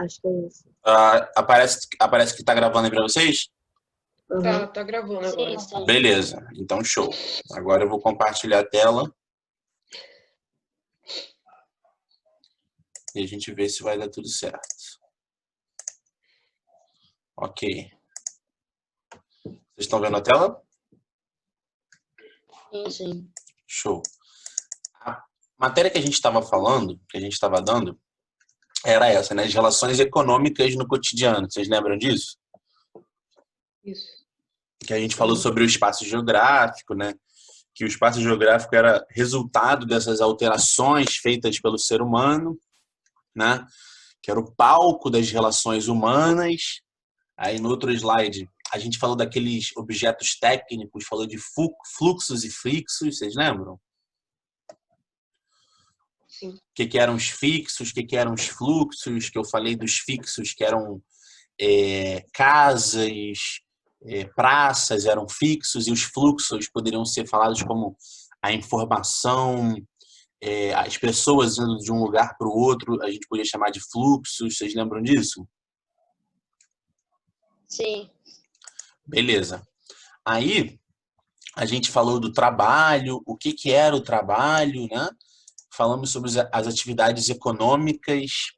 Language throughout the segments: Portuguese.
Acho que é isso. Aparece que tá gravando aí pra vocês? Uhum. Tá gravando agora. Sim. Beleza, então show. Agora eu vou compartilhar a tela e a gente vê se vai dar tudo certo. Ok. Vocês estão vendo a tela? Sim. Show. A matéria que a gente estava falando, que a gente estava dando, era essa, né? As relações econômicas no cotidiano. Vocês lembram disso? Isso. Que a gente falou sobre o espaço geográfico, né? Que o espaço geográfico era resultado dessas alterações feitas pelo ser humano, né? Que era o palco das relações humanas. Aí no outro slide a gente falou daqueles objetos técnicos, falou de fluxos e fixos, vocês lembram? Sim. O que eram os fixos, o que eram os fluxos, que eu falei dos fixos que eram casas, praças eram fixos, e os fluxos poderiam ser falados como a informação, as pessoas indo de um lugar para o outro, a gente podia chamar de fluxos, vocês lembram disso? Sim. Beleza. Aí, a gente falou do trabalho, o que era o trabalho, né? Falamos sobre as atividades econômicas,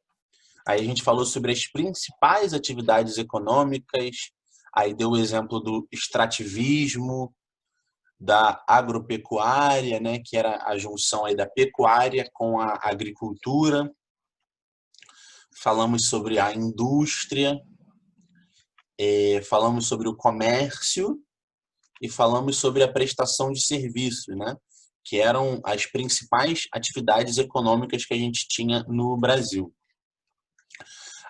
aí a gente falou sobre as principais atividades econômicas, aí deu o exemplo do extrativismo, da agropecuária, né? Que era a junção aí da pecuária com a agricultura. Falamos sobre a indústria, falamos sobre o comércio e falamos sobre a prestação de serviços, né? Que eram as principais atividades econômicas que a gente tinha no Brasil.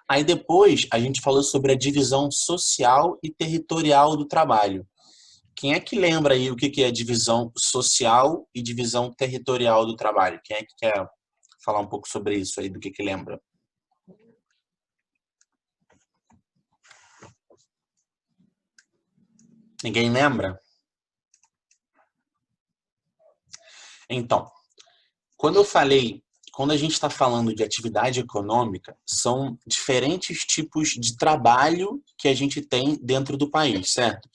Aí depois a gente falou sobre a divisão social e territorial do trabalho. Quem é que lembra aí o que é divisão social e divisão territorial do trabalho? Quem é que quer falar um pouco sobre isso aí, do que lembra? Ninguém lembra? Então, quando a gente está falando de atividade econômica, são diferentes tipos de trabalho que a gente tem dentro do país, certo?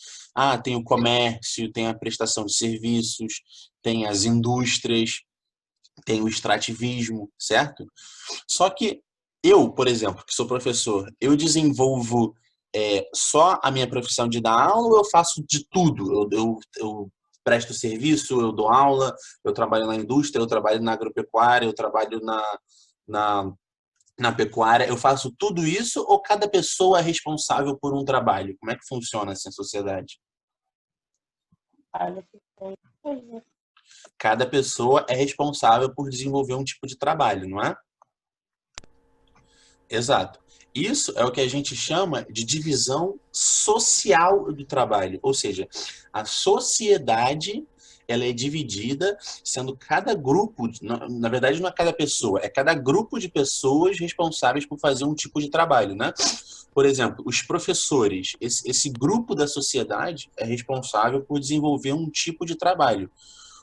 Tem o comércio, tem a prestação de serviços, tem as indústrias, tem o extrativismo, certo? Só que eu, por exemplo, que sou professor, eu desenvolvo só a minha profissão de dar aula ou eu faço de tudo? Eu presto serviço, eu dou aula, eu trabalho na indústria, eu trabalho na agropecuária, eu trabalho na pecuária, eu faço tudo isso ou cada pessoa é responsável por um trabalho? Como é que funciona essa sociedade? Cada pessoa é responsável por desenvolver um tipo de trabalho, não é? Exato. Isso é o que a gente chama de divisão social do trabalho, ou seja, a sociedade ela é dividida, sendo cada grupo, na verdade não é cada pessoa, é cada grupo de pessoas responsáveis por fazer um tipo de trabalho, né? Por exemplo, os professores, esse grupo da sociedade é responsável por desenvolver um tipo de trabalho.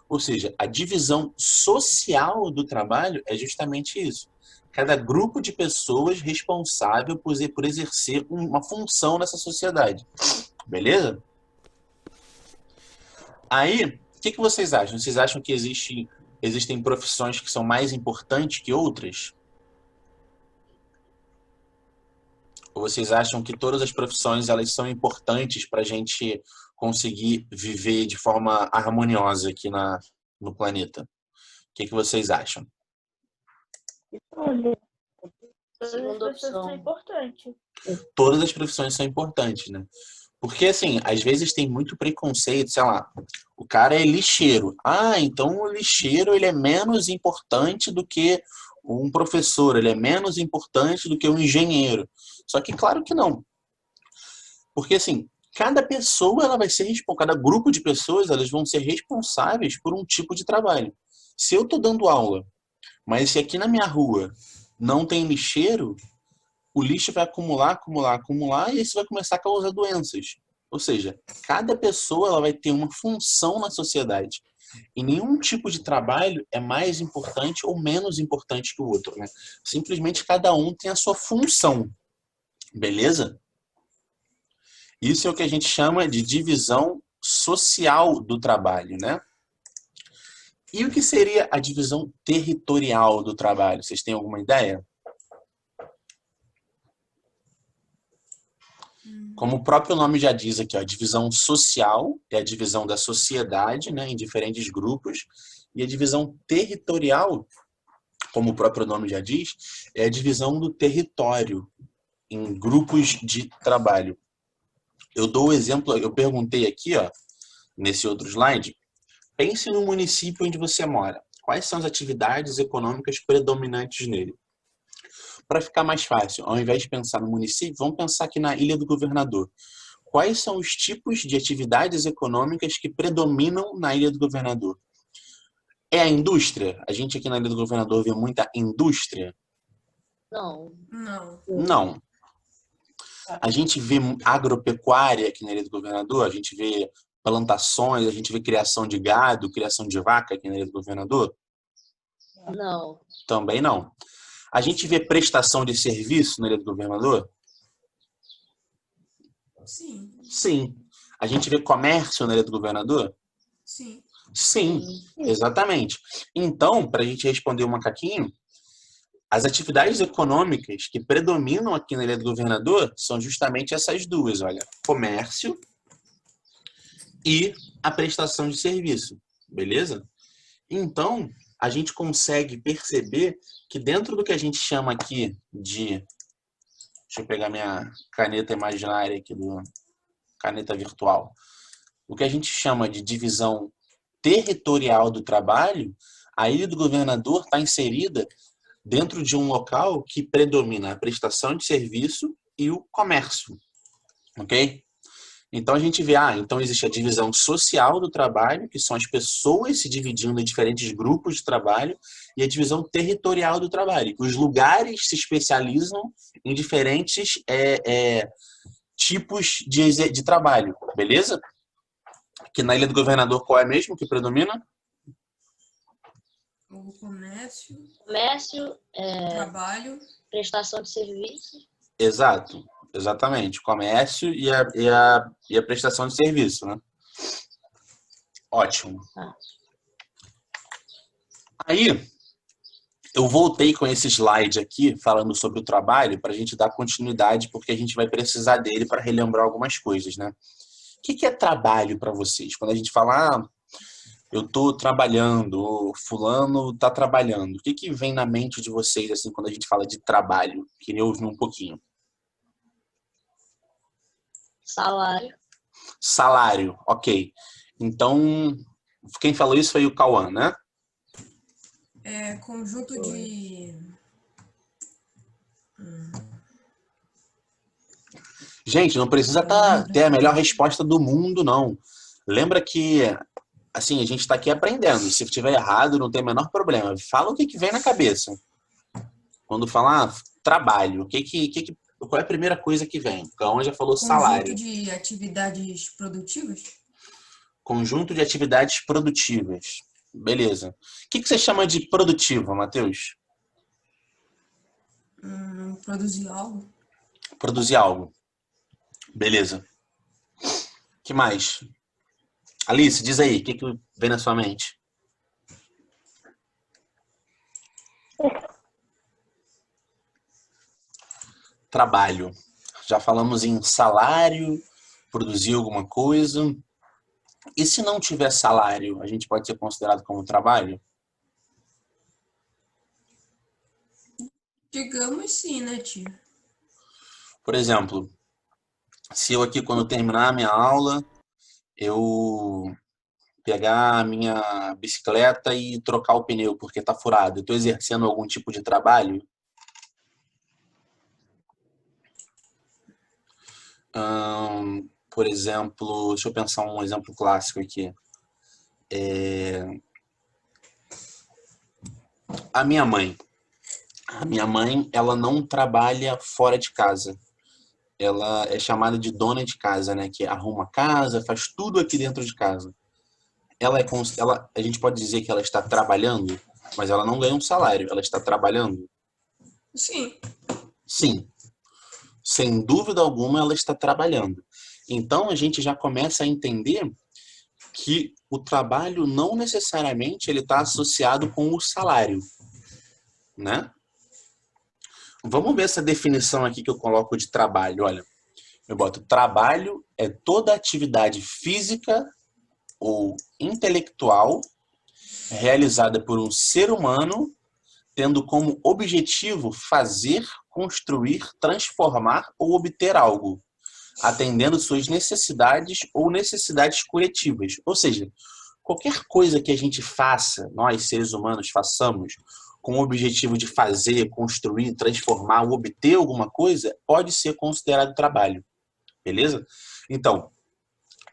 Ou seja, a divisão social do trabalho é justamente isso. Cada grupo de pessoas responsável por exercer uma função nessa sociedade. Beleza? Aí, o que vocês acham? Vocês acham que existem profissões que são mais importantes que outras? Ou vocês acham que todas as profissões elas são importantes para a gente conseguir viver de forma harmoniosa aqui no planeta? O que vocês acham? Segunda opção. Todas as profissões são importantes, né? Porque, assim, às vezes tem muito preconceito, sei lá, o cara é lixeiro. Então o lixeiro ele é menos importante do que um professor, ele é menos importante do que um engenheiro. Só que claro que não. Porque, assim, cada pessoa ela vai ser cada grupo de pessoas elas vão ser responsáveis por um tipo de trabalho. Se eu estou dando aula, mas se aqui na minha rua não tem lixeiro, o lixo vai acumular, e isso vai começar a causar doenças. Ou seja, cada pessoa ela vai ter uma função na sociedade. E nenhum tipo de trabalho é mais importante ou menos importante que o outro, né? Simplesmente cada um tem a sua função. Beleza? Isso é o que a gente chama de divisão social do trabalho, né? E o que seria a divisão territorial do trabalho? Vocês têm alguma ideia? Como o próprio nome já diz aqui, ó, a divisão social é a divisão da sociedade, né, em diferentes grupos, e a divisão territorial, como o próprio nome já diz, é a divisão do território em grupos de trabalho. Eu dou o exemplo, eu perguntei aqui, ó, nesse outro slide, pense no município onde você mora. Quais são as atividades econômicas predominantes nele? Para ficar mais fácil, ao invés de pensar no município, vamos pensar aqui na Ilha do Governador. Quais são os tipos de atividades econômicas que predominam na Ilha do Governador? É a indústria? A gente aqui na Ilha do Governador vê muita indústria? Não. Não. Não. A gente vê agropecuária aqui na Ilha do Governador? A gente vê plantações, a gente vê criação de gado, criação de vaca aqui na Ilha do Governador? Não. Também não. A gente vê prestação de serviço na Ilha do Governador? Sim. Sim. A gente vê comércio na Ilha do Governador? Sim. Sim, exatamente. Então, para a gente responder o macaquinho, as atividades econômicas que predominam aqui na Ilha do Governador são justamente essas duas, olha, comércio e a prestação de serviço, beleza? Então, a gente consegue perceber que dentro do que a gente chama aqui de... Deixa eu pegar minha caneta imaginária aqui, caneta virtual. O que a gente chama de divisão territorial do trabalho, a Ilha do Governador está inserida dentro de um local que predomina a prestação de serviço e o comércio, ok? Então a gente vê, então existe a divisão social do trabalho, que são as pessoas se dividindo em diferentes grupos de trabalho, e a divisão territorial do trabalho, que os lugares se especializam em diferentes tipos de trabalho, beleza? Aqui na Ilha do Governador, qual é mesmo que predomina? O comércio, Comércio, trabalho. prestação de serviço. Exato, exatamente. Comércio e a prestação de serviço, né? Ótimo. Aí, eu voltei com esse slide aqui, falando sobre o trabalho, para a gente dar continuidade, porque a gente vai precisar dele para relembrar algumas coisas, né? O que é trabalho para vocês? Quando a gente fala, eu estou trabalhando, ou fulano está trabalhando, o que vem na mente de vocês, assim, quando a gente fala de trabalho? Queria ouvir um pouquinho. Salário. Salário, ok. Então, quem falou isso foi o Cauã, né? Conjunto de... Gente, não precisa ter a melhor resposta do mundo, não. Lembra que, assim, a gente está aqui aprendendo. Se tiver errado, não tem o menor problema. Fala o que vem na cabeça. Quando falar trabalho, qual é a primeira coisa que vem? O Cauã já falou salário. Conjunto de atividades produtivas? Conjunto de atividades produtivas. Beleza. O que você chama de produtivo, Matheus? Produzir algo. Produzir algo. Beleza. O que mais? Alice, diz aí, o que vem na sua mente? Trabalho. Já falamos em salário, produzir alguma coisa. E se não tiver salário, a gente pode ser considerado como trabalho? Digamos sim, né, tio? Por exemplo, se eu aqui, quando terminar a minha aula, eu pegar a minha bicicleta e trocar o pneu porque está furado, eu estou exercendo algum tipo de trabalho? Por exemplo, deixa eu pensar um exemplo clássico aqui. A minha mãe. A minha mãe, ela não trabalha fora de casa. Ela é chamada de dona de casa, né? Que arruma a casa, faz tudo aqui dentro de casa. A gente pode dizer que ela está trabalhando, mas ela não ganha um salário. Ela está trabalhando? Sim. Sim. sem dúvida alguma, ela está trabalhando. Então, a gente já começa a entender que o trabalho não necessariamente ele está associado com o salário, né? Vamos ver essa definição aqui que eu coloco de trabalho. Olha, eu boto trabalho é toda atividade física ou intelectual realizada por um ser humano tendo como objetivo fazer, construir, transformar ou obter algo, atendendo suas necessidades ou necessidades coletivas. Ou seja, qualquer coisa que a gente faça, nós seres humanos façamos, com o objetivo de fazer, construir, transformar ou obter alguma coisa, pode ser considerado trabalho. Beleza? Então,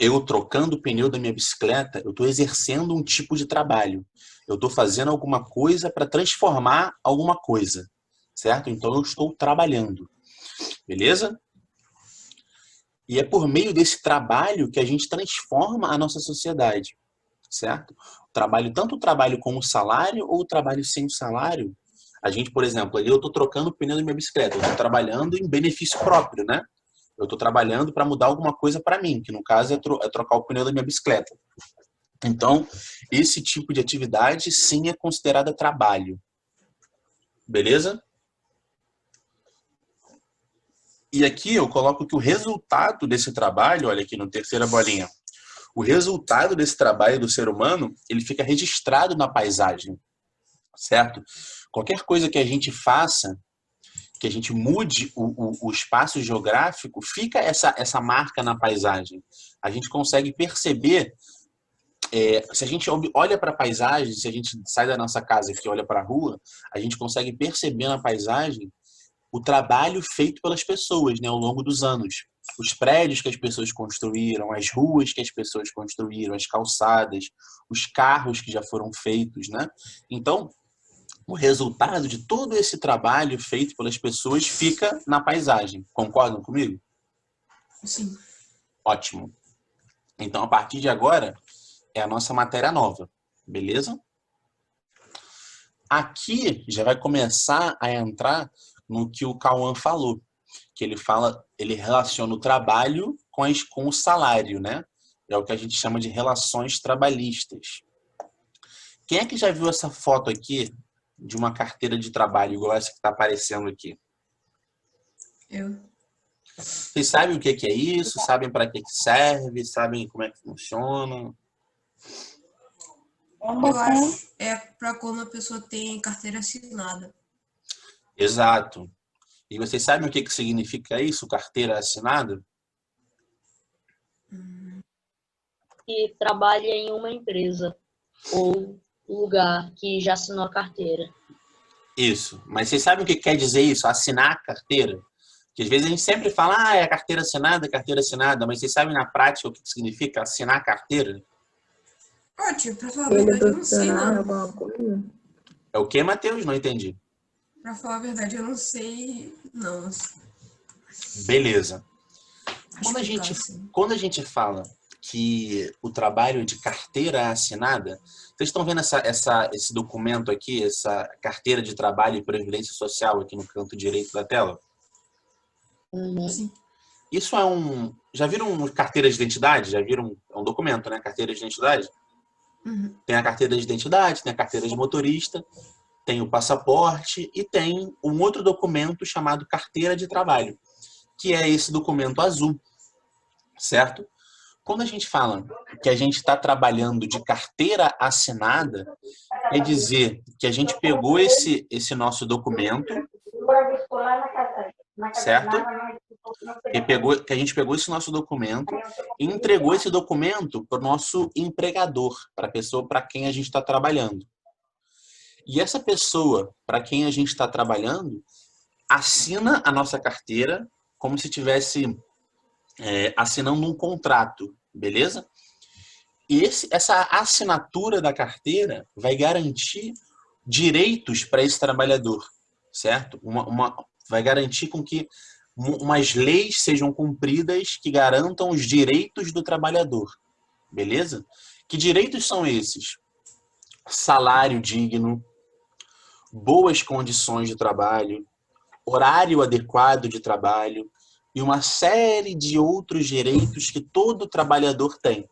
eu trocando o pneu da minha bicicleta, eu estou exercendo um tipo de trabalho. Eu estou fazendo alguma coisa para transformar alguma coisa. Certo? Então, eu estou trabalhando. Beleza? E é por meio desse trabalho que a gente transforma a nossa sociedade. Certo? Trabalho, tanto o trabalho com o salário ou o trabalho sem o salário. A gente, por exemplo, ali eu estou trocando o pneu da minha bicicleta. Eu estou trabalhando em benefício próprio, né? Eu estou trabalhando para mudar alguma coisa para mim, que no caso é trocar o pneu da minha bicicleta. Então, esse tipo de atividade sim é considerada trabalho. Beleza? E aqui eu coloco que o resultado desse trabalho, olha aqui no terceira bolinha, o resultado desse trabalho do ser humano, ele fica registrado na paisagem, certo? Qualquer coisa que a gente faça, que a gente mude o espaço geográfico, fica essa marca na paisagem. A gente consegue perceber, se a gente olha para a paisagem, se a gente sai da nossa casa aqui e olha para a rua, a gente consegue perceber na paisagem o trabalho feito pelas pessoas, né, ao longo dos anos. Os prédios que as pessoas construíram, as ruas que as pessoas construíram, as calçadas, os carros que já foram feitos, né? Então, o resultado de todo esse trabalho feito pelas pessoas fica na paisagem. Concordam comigo? Sim. Ótimo. Então, a partir de agora, é a nossa matéria nova. Beleza? Aqui já vai começar a entrar no que o Cauã falou. Que ele relaciona o trabalho com o salário, né? É o que a gente chama de relações trabalhistas. Quem é que já viu essa foto aqui de uma carteira de trabalho igual essa que está aparecendo aqui? Eu. Vocês sabem o que é isso? Sabem para que serve? Sabem como é que funciona? Eu acho é para quando a pessoa tem carteira assinada. Exato. E vocês sabem o que significa isso, carteira assinada? Que trabalha em uma empresa ou lugar que já assinou a carteira. Isso. Mas vocês sabem o que quer dizer isso? Assinar a carteira? Porque às vezes a gente sempre fala, é carteira assinada, mas vocês sabem na prática o que significa assinar a carteira? Ah, tio, pra falar a verdade, eu não sei, não. alguma coisa? É o que, Matheus? Não entendi. Pra falar a verdade, eu não sei, não. Beleza. Explicar, assim. Quando a gente fala que o trabalho de carteira assinada, vocês estão vendo esse documento aqui, essa carteira de trabalho e previdência social aqui no canto direito da tela? Sim. Isso é Já viram carteira de identidade? Já viram? É um documento, né? Carteira de identidade? Uhum. Tem a carteira de identidade, tem a carteira de motorista, tem o passaporte e tem um outro documento chamado carteira de trabalho, que é esse documento azul, certo? Quando a gente fala que a gente está trabalhando de carteira assinada, quer dizer que a gente pegou esse nosso documento, certo? Que a gente pegou esse nosso documento e entregou esse documento para o nosso empregador, para a pessoa para quem a gente está trabalhando. E essa pessoa para quem a gente está trabalhando assina a nossa carteira como se estivesse assinando um contrato, beleza? E essa assinatura da carteira vai garantir direitos para esse trabalhador, certo? Vai garantir com que umas leis sejam cumpridas que garantam os direitos do trabalhador, beleza? Que direitos são esses? Salário digno, boas condições de trabalho, horário adequado de trabalho, e uma série de outros direitos que todo trabalhador tem.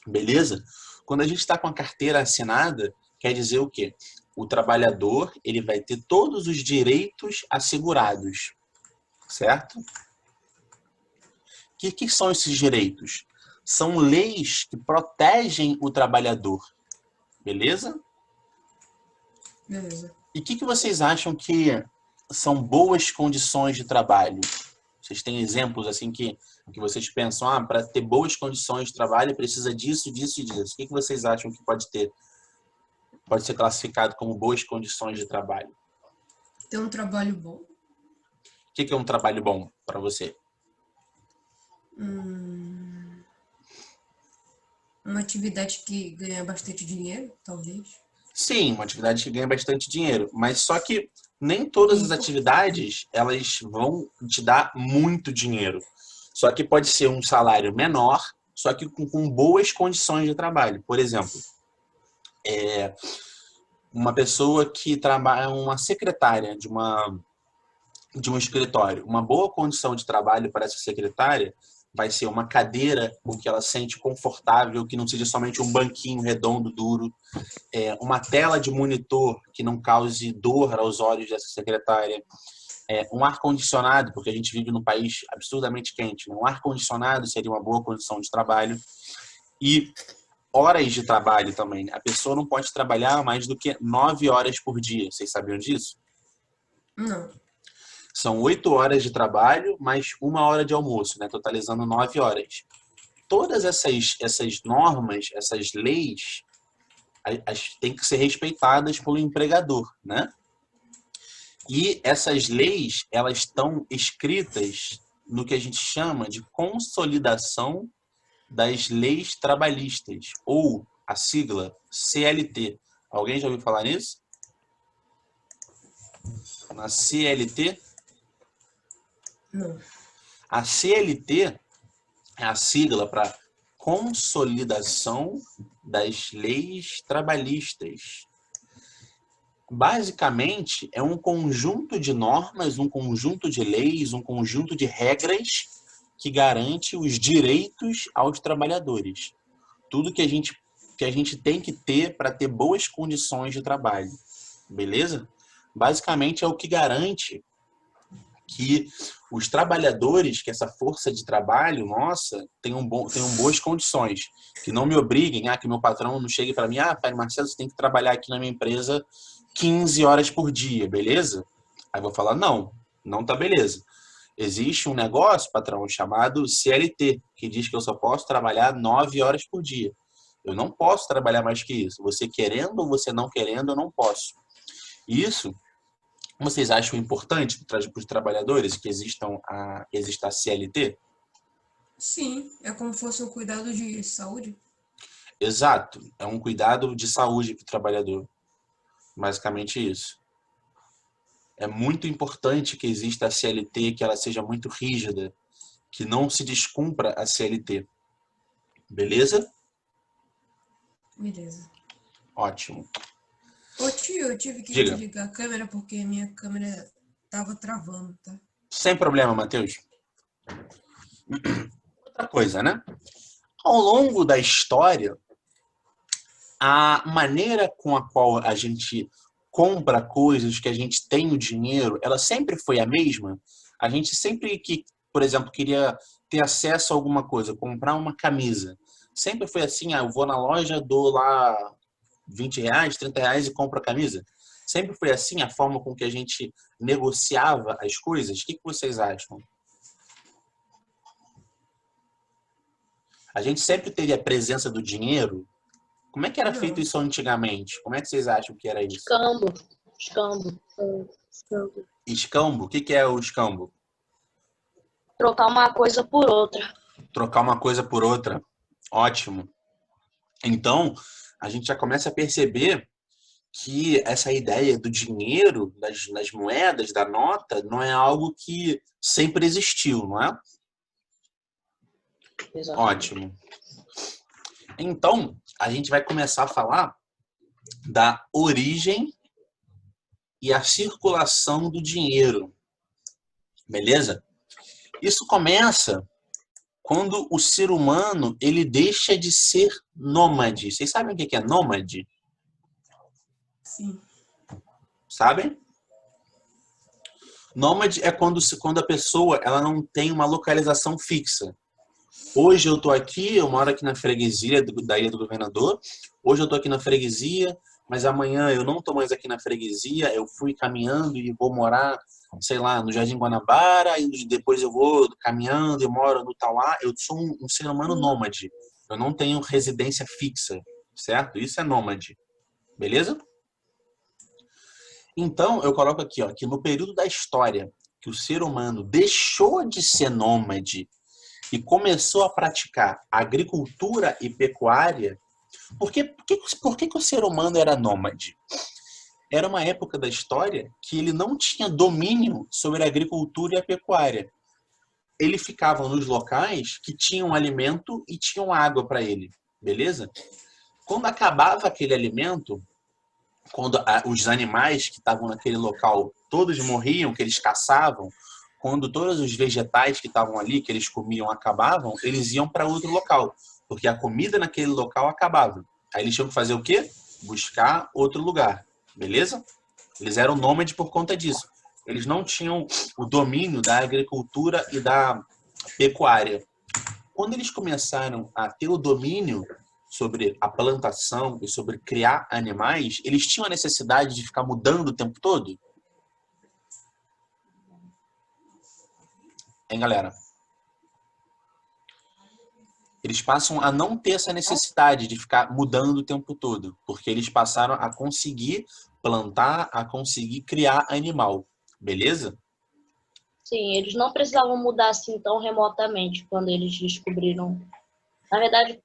Beleza? Quando a gente está com a carteira assinada, quer dizer o quê? O trabalhador ele vai ter todos os direitos assegurados, certo? O que são esses direitos? São leis que protegem o trabalhador, beleza? Beleza. E o que vocês acham que são boas condições de trabalho? Vocês têm exemplos assim que vocês pensam, para ter boas condições de trabalho precisa disso, disso e disso. O que vocês acham que pode ser classificado como boas condições de trabalho? Ter um trabalho bom. O que é um trabalho bom para você? Uma atividade que ganha bastante dinheiro, talvez. Sim, uma atividade que ganha bastante dinheiro, mas só que nem todas as atividades elas vão te dar muito dinheiro. Só que pode ser um salário menor, só que com boas condições de trabalho. Por exemplo, uma pessoa que trabalha, uma secretária de um escritório, uma boa condição de trabalho para essa secretária vai ser uma cadeira com que ela sente confortável, que não seja somente um banquinho redondo, duro, uma tela de monitor que não cause dor aos olhos dessa secretária, um ar-condicionado, porque a gente vive num país absurdamente quente, né? Um ar-condicionado seria uma boa condição de trabalho, e horas de trabalho também. A pessoa não pode trabalhar mais do que 9 horas por dia. Vocês sabiam disso? Não. São 8 horas de trabalho, mais 1 hora de almoço, né? Totalizando 9 horas. Todas essas normas, essas leis, têm que ser respeitadas pelo empregador, né? E essas leis, elas estão escritas no que a gente chama de consolidação das leis trabalhistas, ou a sigla CLT. Alguém já ouviu falar nisso? Na CLT? Não. A CLT é a sigla para Consolidação das Leis Trabalhistas. Basicamente, é um conjunto de normas, um conjunto de leis, um conjunto de regras que garante os direitos aos trabalhadores. Tudo que a gente tem que ter para ter boas condições de trabalho. Beleza? Basicamente, é o que garante que os trabalhadores, que essa força de trabalho, nossa, tenham boas condições. Que não me obriguem, que meu patrão não chegue para mim, pai Marcelo, você tem que trabalhar aqui na minha empresa 15 horas por dia, beleza? Aí eu vou falar, não tá beleza. Existe um negócio, patrão, chamado CLT, que diz que eu só posso trabalhar 9 horas por dia. Eu não posso trabalhar mais que isso. Você querendo ou você não querendo, eu não posso. Isso, vocês acham importante para os trabalhadores que exista a CLT? Sim, é como se fosse um cuidado de saúde. Exato, é um cuidado de saúde para o trabalhador. Basicamente isso. É muito importante que exista a CLT, que ela seja muito rígida, que não se descumpra a CLT. Beleza? Beleza. Ótimo. Ô tio, eu tive que Diga. desligar a câmera porque minha câmera tava travando, tá? Sem problema, Matheus. Outra coisa, né? Ao longo da história, a maneira com a qual a gente compra coisas, que a gente tem o dinheiro, ela sempre foi a mesma? A gente sempre que, por exemplo, queria ter acesso a alguma coisa, comprar uma camisa, sempre foi assim, eu vou na loja, dou lá R$20, R$30 e compro a camisa? Sempre foi assim a forma com que a gente negociava as coisas? O que vocês acham? A gente sempre teve a presença do dinheiro? Como é que era feito isso antigamente? Como é que vocês acham que era isso? Escambo. Escambo? O que é o escambo? Trocar uma coisa por outra. Trocar uma coisa por outra. Ótimo. Então, a gente já começa a perceber que essa ideia do dinheiro, das moedas, da nota, não é algo que sempre existiu, não é? Exatamente. Ótimo. Então, a gente vai começar a falar da origem e a circulação do dinheiro. Beleza? Isso começa quando o ser humano ele deixa de ser nômade. Vocês sabem o que é nômade? Sim. Sabem? Nômade é quando a pessoa ela não tem uma localização fixa. Hoje eu estou aqui, eu moro aqui na freguesia da Ilha do Governador. Hoje eu estou aqui na freguesia, mas amanhã eu não estou mais aqui na freguesia. Eu fui caminhando e vou morar, sei lá, no Jardim Guanabara. E depois eu vou caminhando e moro no Tauá. Eu sou um ser humano nômade. Eu não tenho residência fixa, certo? Isso é nômade. Beleza? Então, eu coloco aqui, ó, que no período da história que o ser humano deixou de ser nômade e começou a praticar agricultura e pecuária, por que o ser humano era nômade? Era uma época da história que ele não tinha domínio sobre a agricultura e a pecuária. Ele ficava nos locais que tinham alimento e tinham água para ele, beleza? Quando acabava aquele alimento, quando os animais que estavam naquele local todos morriam, que eles caçavam, quando todos os vegetais que estavam ali, que eles comiam, acabavam, eles iam para outro local, porque a comida naquele local acabava. Aí eles tinham que fazer o quê? Buscar outro lugar, beleza? Eles eram nômades por conta disso. Eles não tinham o domínio da agricultura e da pecuária. Quando eles começaram a ter o domínio sobre a plantação e sobre criar animais, eles tinham a necessidade de ficar mudando o tempo todo? Hein, galera? Eles passam a não ter essa necessidade de ficar mudando o tempo todo, porque eles passaram a conseguir plantar, a conseguir criar animal. Beleza? Sim, eles não precisavam mudar assim tão remotamente quando eles descobriram. Na verdade,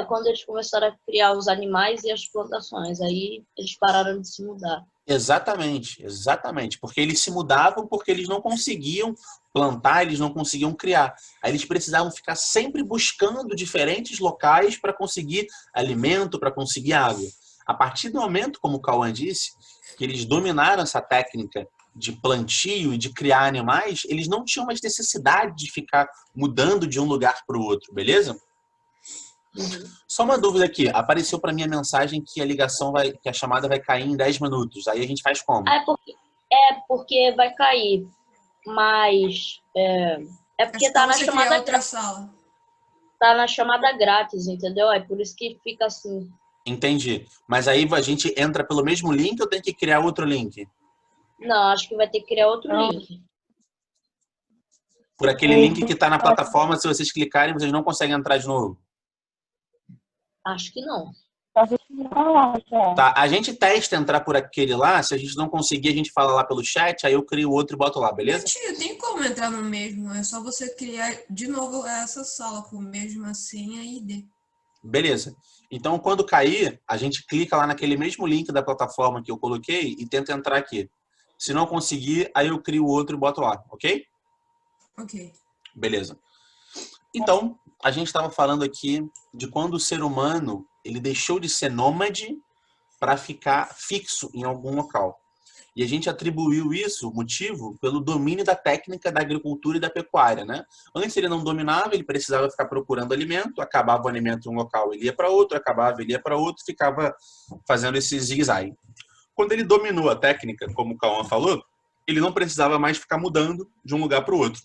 quando eles começaram a criar os animais e as plantações, aí eles pararam de se mudar. Exatamente, exatamente. Porque eles se mudavam porque eles não conseguiam plantar, eles não conseguiam criar. Aí eles precisavam ficar sempre buscando diferentes locais para conseguir alimento, para conseguir água. A partir do momento, como o Cauã disse, que eles dominaram essa técnica de plantio e de criar animais, eles não tinham mais necessidade de ficar mudando de um lugar para o outro, beleza? Só uma dúvida aqui. Apareceu para mim a mensagem que que a chamada vai cair em 10 minutos. Aí a gente faz como? É porque vai cair, mas é porque Acho que você criar outra sala. tá na chamada grátis, entendeu? É por isso que fica assim. Entendi. Mas aí a gente entra pelo mesmo link ou tem que criar outro link? Não, acho que vai ter que criar outro link. Por aquele link que está na plataforma, se vocês clicarem, vocês não conseguem entrar de novo. Acho que não. Tá, a gente testa entrar por aquele lá. Se a gente não conseguir, a gente fala lá pelo chat, aí eu crio outro e boto lá, beleza? Tio, tem como entrar no mesmo. É só você criar de novo essa sala com a mesma senha e ID. Beleza. Então, quando cair, a gente clica lá naquele mesmo link da plataforma que eu coloquei e tenta entrar aqui. Se não conseguir, aí eu crio outro e boto lá, ok? Ok. Beleza. Então, a gente estava falando aqui de quando o ser humano ele deixou de ser nômade para ficar fixo em algum local. E a gente atribuiu isso, o motivo, pelo domínio da técnica da agricultura e da pecuária, né? Antes ele não dominava, ele precisava ficar procurando alimento, acabava o alimento em um local, ele ia para outro, acabava, ele ia para outro, ficava fazendo esse zigue-zague. Quando ele dominou a técnica, como o Cauã falou, ele não precisava mais ficar mudando de um lugar para o outro.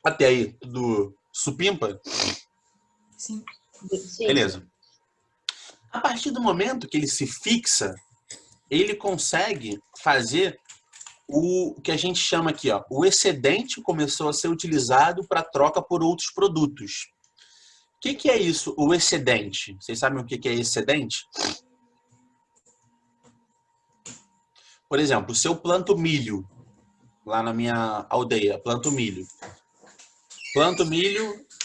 Até aí, tudo supimpa? Sim. Sim. Beleza. A partir do momento que ele se fixa, ele consegue fazer o que a gente chama aqui, ó, o excedente começou a ser utilizado para troca por outros produtos. O que é isso, o excedente? Vocês sabem o que é excedente? Por exemplo, se eu planto milho lá na minha aldeia, planto milho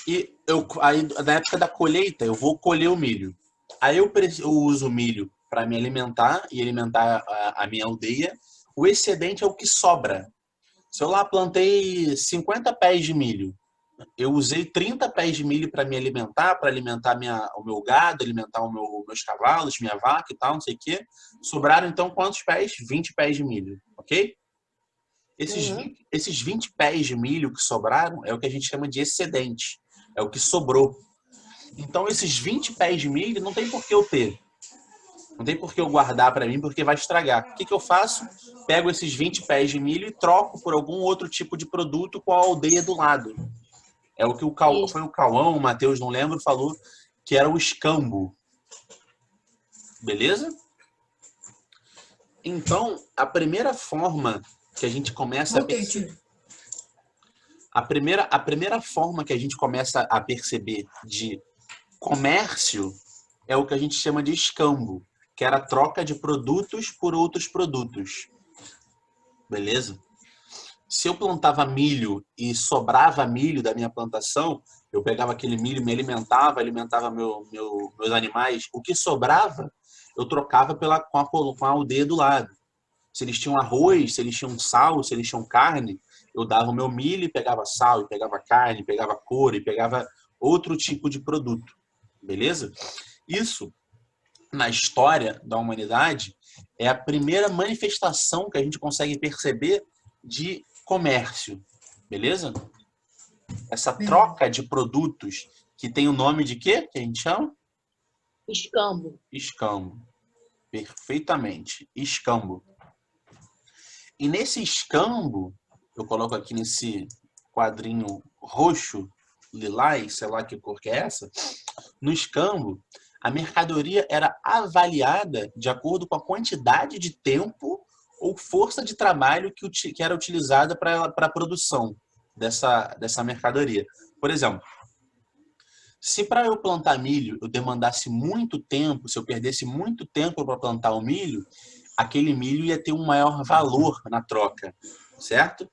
e aí na época da colheita eu vou colher o milho. Aí eu uso o milho para me alimentar e alimentar a minha aldeia. O excedente é o que sobra. Se eu lá plantei 50 pés de milho, eu usei 30 pés de milho para me alimentar, para alimentar o meu gado, alimentar meus cavalos, minha vaca e tal, não sei o quê. Sobraram então quantos pés? 20 pés de milho, ok? Uhum. Esses 20 pés de milho que sobraram é o que a gente chama de excedente. É o que sobrou. Então, esses 20 pés de milho não tem por que eu ter. Não tem por que eu guardar para mim, porque vai estragar. O que, que eu faço? Pego esses 20 pés de milho e troco por algum outro tipo de produto com a aldeia do lado. É o que Isso. foi o Cauã, o Matheus, não lembro, falou que era o escambo. Beleza? Então, a primeira forma que a gente começa a Voltei, perceber... tio. A primeira forma que a gente começa a perceber de comércio é o que a gente chama de escambo, que era a troca de produtos por outros produtos. Beleza? Se eu plantava milho e sobrava milho da minha plantação, eu pegava aquele milho, me alimentava meus animais. O que sobrava, eu trocava com a aldeia do lado. Se eles tinham arroz, se eles tinham sal, se eles tinham carne, eu dava o meu milho e pegava sal, e pegava carne, pegava couro, e pegava outro tipo de produto. Beleza? Isso, na história da humanidade, é a primeira manifestação que a gente consegue perceber de comércio. Beleza? Essa troca de produtos que tem o nome de quê? Que a gente chama? Escambo. Escambo. Perfeitamente. Escambo. E nesse escambo, eu coloco aqui nesse quadrinho roxo, lilás, sei lá que cor que é essa, no escambo, a mercadoria era avaliada de acordo com a quantidade de tempo ou força de trabalho que era utilizada para a produção dessa mercadoria. Por exemplo, se para eu plantar milho eu demandasse muito tempo, se eu perdesse muito tempo para plantar o milho, aquele milho ia ter um maior valor na troca, certo?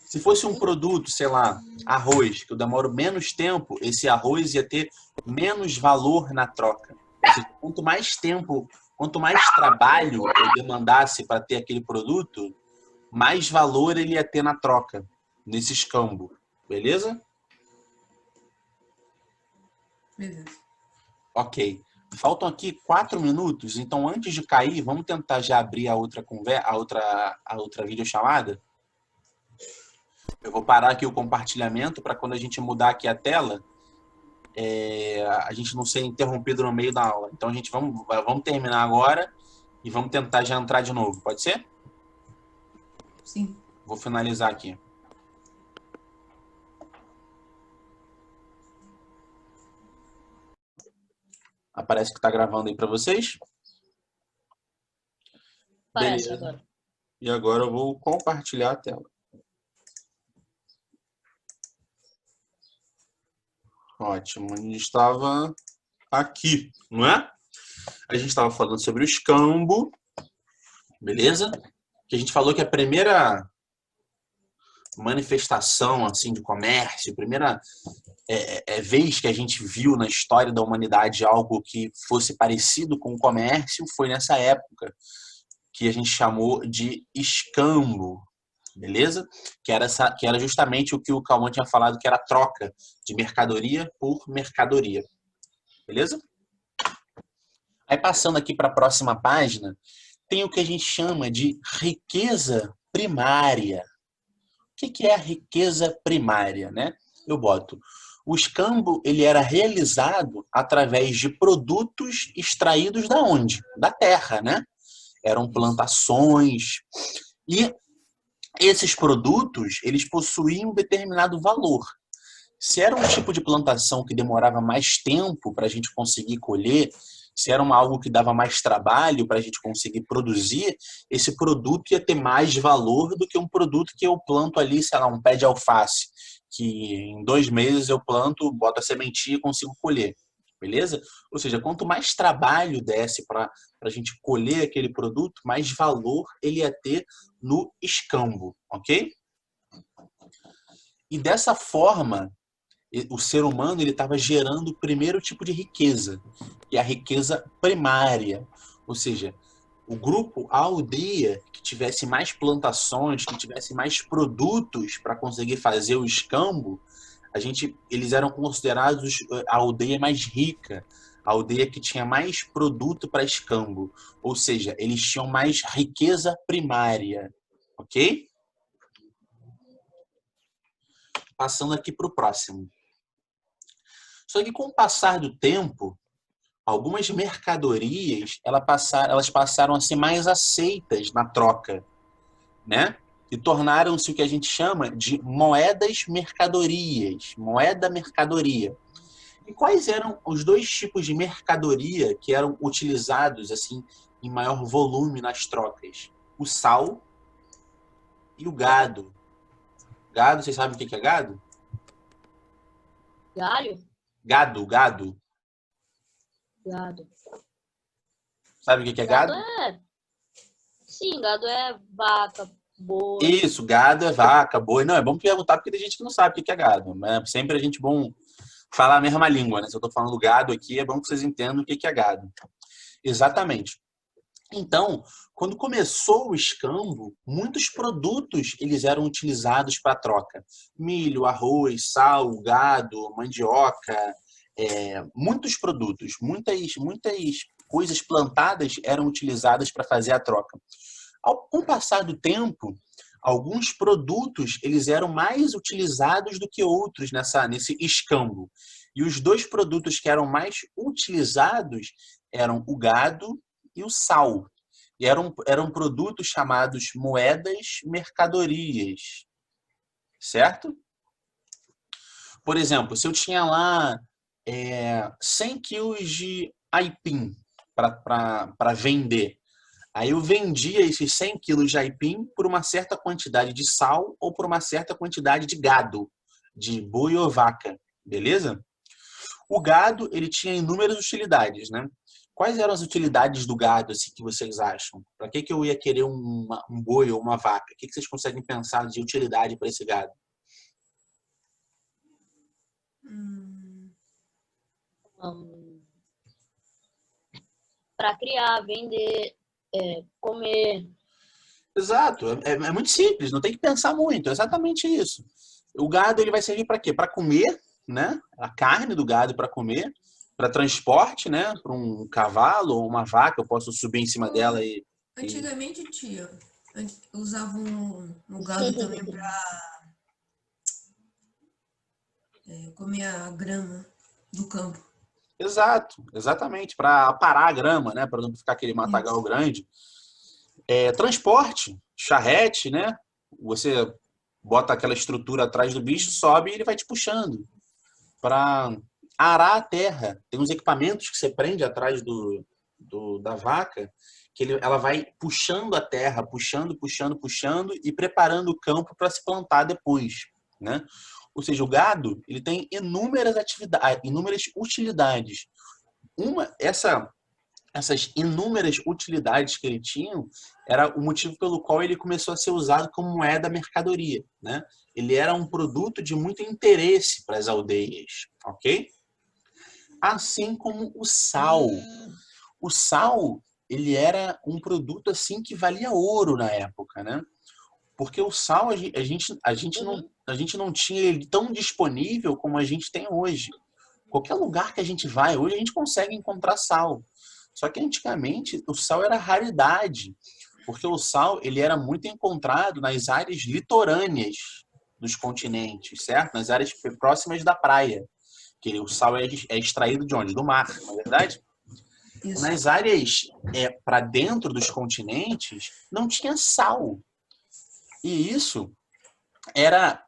Se fosse um produto, sei lá, arroz, que eu demoro menos tempo, esse arroz ia ter menos valor na troca. Ou seja, quanto mais tempo, quanto mais trabalho eu demandasse para ter aquele produto, mais valor ele ia ter na troca, nesse escambo. Beleza? Beleza. Ok. Faltam aqui 4 minutos, então antes de cair, vamos tentar já abrir a outra videochamada. Eu vou parar aqui o compartilhamento para quando a gente mudar aqui a tela, a gente não ser interrompido no meio da aula. Então vamos terminar agora e vamos tentar já entrar de novo. Pode ser? Sim. Vou finalizar aqui. Aparece que está gravando aí para vocês? Parece Beleza. agora. E agora eu vou compartilhar a tela. Ótimo. A gente estava aqui, não é? A gente estava falando sobre o escambo, beleza? Que a gente falou que a primeira manifestação assim de comércio, a primeira vez que a gente viu na história da humanidade algo que fosse parecido com o comércio foi nessa época, que a gente chamou de escambo, beleza? Que era justamente o que o Cauã tinha falado, que era a troca de mercadoria por mercadoria, beleza? Aí passando aqui para a próxima página, tem o que a gente chama de riqueza primária. O que é a riqueza primária, né? Eu boto. O escambo, ele era realizado através de produtos extraídos da onde? Da terra, né? Eram plantações. E esses produtos, eles possuíam um determinado valor. Se era um tipo de plantação que demorava mais tempo para a gente conseguir colher, se era algo que dava mais trabalho para a gente conseguir produzir, esse produto ia ter mais valor do que um produto que eu planto ali, sei lá, um pé de alface, que em 2 meses eu planto, boto a sementinha e consigo colher. Beleza? Ou seja, quanto mais trabalho desse para a gente colher aquele produto, mais valor ele ia ter no escambo, ok? E dessa forma, o ser humano ele estava gerando o primeiro tipo de riqueza, que é a riqueza primária. Ou seja, o grupo, a aldeia que tivesse mais plantações, que tivesse mais produtos para conseguir fazer o escambo, eles eram considerados a aldeia mais rica, a aldeia que tinha mais produto para escambo. Ou seja, eles tinham mais riqueza primária. Ok? passando aqui para o próximo. Só que com o passar do tempo, algumas mercadorias elas passaram a ser mais aceitas na troca, né? E tornaram-se o que a gente chama de moedas mercadorias, moeda-mercadoria. E quais eram os dois tipos de mercadoria que eram utilizados assim em maior volume nas trocas? O sal e o gado. Gado, vocês sabem o que é gado? Galho? Gado. Gado. Sabe o que é gado? Sim, gado é vaca, boi. Isso, gado é vaca, boi. Não, é bom perguntar porque tem gente que não sabe o que é gado. Né? Sempre a gente bom falar a mesma língua, né? Se eu estou falando gado aqui, é bom que vocês entendam o que é gado. Exatamente. Então, quando começou o escambo, muitos produtos eles eram utilizados para troca. Milho, arroz, sal, gado, mandioca, muitos produtos, muitas coisas plantadas eram utilizadas para fazer a troca. Com o passar do tempo, alguns produtos eles eram mais utilizados do que outros nesse escambo. E os dois produtos que eram mais utilizados eram o gado e o sal. E eram produtos chamados moedas mercadorias. Certo? Por exemplo, se eu tinha lá 100 quilos de aipim para vender, aí eu vendia esses 100 quilos de aipim por uma certa quantidade de sal ou por uma certa quantidade de gado, de boi ou vaca, beleza? O gado, ele tinha inúmeras utilidades, né? Quais eram as utilidades do gado, assim, que vocês acham? Para que eu ia querer um boi ou uma vaca? O que vocês conseguem pensar de utilidade para esse gado? Para criar, vender, comer. Exato, é muito simples, não tem que pensar muito, é exatamente isso. O gado ele vai servir para quê? Para comer, né? A carne do gado para comer, para transporte, né? Para um cavalo ou uma vaca, eu posso subir em cima dela e... Antigamente usavam o gado também para comer a grama do campo. Exato, exatamente, para aparar a grama, né? Para não ficar aquele matagal grande. Transporte, charrete, né? Você bota aquela estrutura atrás do bicho, sobe e ele vai te puxando. Para arar a terra. Tem uns equipamentos que você prende atrás da vaca, que ela vai puxando a terra, puxando e preparando o campo para se plantar depois, né? Ou seja, o gado ele tem inúmeras atividades, inúmeras utilidades. Essas inúmeras utilidades que ele tinha era o motivo pelo qual ele começou a ser usado como moeda mercadoria, né? Ele era um produto de muito interesse para as aldeias, ok? Assim como o sal. O sal, ele era um produto assim que valia ouro na época, né? Porque o sal a gente não tinha ele tão disponível como a gente tem hoje. Qualquer lugar que a gente vai hoje a gente consegue encontrar sal. Só que antigamente o sal era raridade, porque o sal ele era muito encontrado nas áreas litorâneas dos continentes, certo? Nas áreas próximas da praia. Que o sal é extraído de onde? Do mar, não é verdade? Isso. Nas áreas para dentro dos continentes não tinha sal. E isso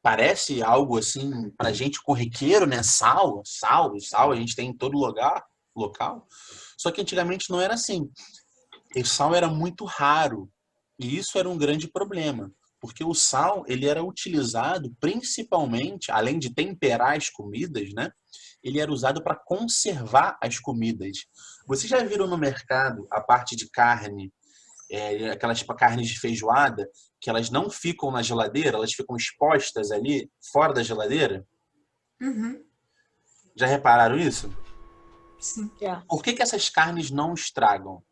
parece algo assim pra gente corriqueiro, né? Sal a gente tem em todo local. Só que antigamente não era assim. O sal era muito raro. E isso era um grande problema. Porque o sal, ele era utilizado principalmente, além de temperar as comidas, né? Ele era usado para conservar as comidas. Vocês já viram no mercado a parte de carne, aquelas carnes de feijoada, que elas não ficam na geladeira, elas ficam expostas ali, fora da geladeira? Uhum. Já repararam isso? Sim. Por que essas carnes não estragam?